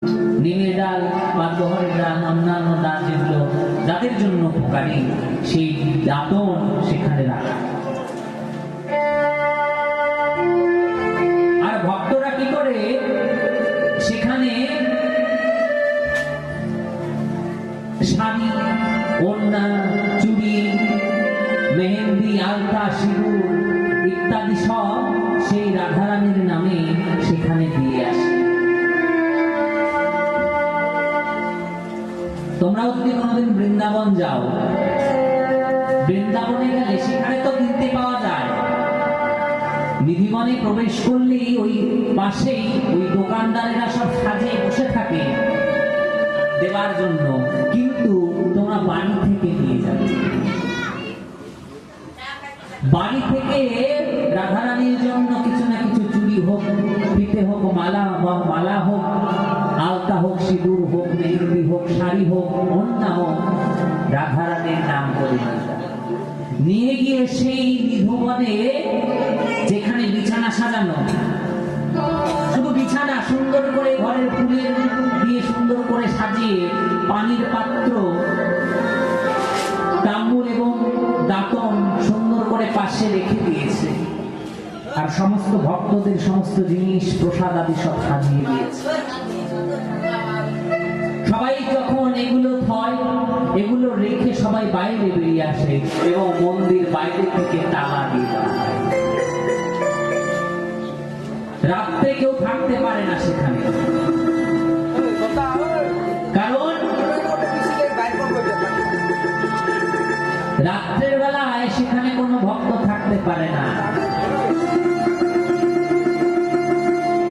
নিমের ডাল বা বহরের ডাল অন্যান্য ডাল যেগুলো যাদের জন্য উপকারী সেই দাঁতন সেখানে রাখা। আর ভক্তরা কি করে সেখানে শাড়ি, ওড়না, চুড়ি, মেহেন্দি, আলতা, সিঁদুর ইত্যাদি সব সেই রাধারানীর নামে সেখানে দিয়ে আসে। তোমরাও যদি কোনোদিন বৃন্দাবন যাও, বৃন্দাবনে গেলে সেখানে তো কিনতে পাওয়া যায়। নিধিবনে প্রবেশ করলেই ওই পাশেই ওই দোকানদারেরা সব সাজিয়ে বসে থাকে দেওয়ার জন্য, কিন্তু তোমরা বাড়ি থেকে নিয়ে যাবে। বাড়ি থেকে রাধারানীর জন্য কিছু না কিছু চুড়ি হোক, পিঠে হোক, মালা হোক, আলতা হোক, সিঁদুর হোক, মেহেন্দি হোক, শাড়ি হোক, ওড়না হোক, রাধারানীর নাম করে নিয়ে গিয়ে সেই নিধুবনে যেখানে বিছানা সাজানো, শুধু বিছানা সুন্দর করে ঘরের ফুলের দিয়ে সুন্দর করে সাজিয়ে পানির পাত্র, তাম্বুল এবং দাঁতন সুন্দর করে পাশে রেখে দিয়েছে, আর সমস্ত ভক্তদের সমস্ত জিনিস প্রসাদ আদি সব সাজিয়ে দিয়েছে। সবাই যখন এগুলো থয়, এগুলো রেখে সবাই বাইরে বেরিয়ে আসে এবং মন্দির বাইরে থেকে তালা দিয়ে দেওয়া হয়। রাত্রে কেউ থাকতে পারে না সেখানে, কারণ রাত্রের বেলায় সেখানে কোনো ভক্ত থাকতে পারে না।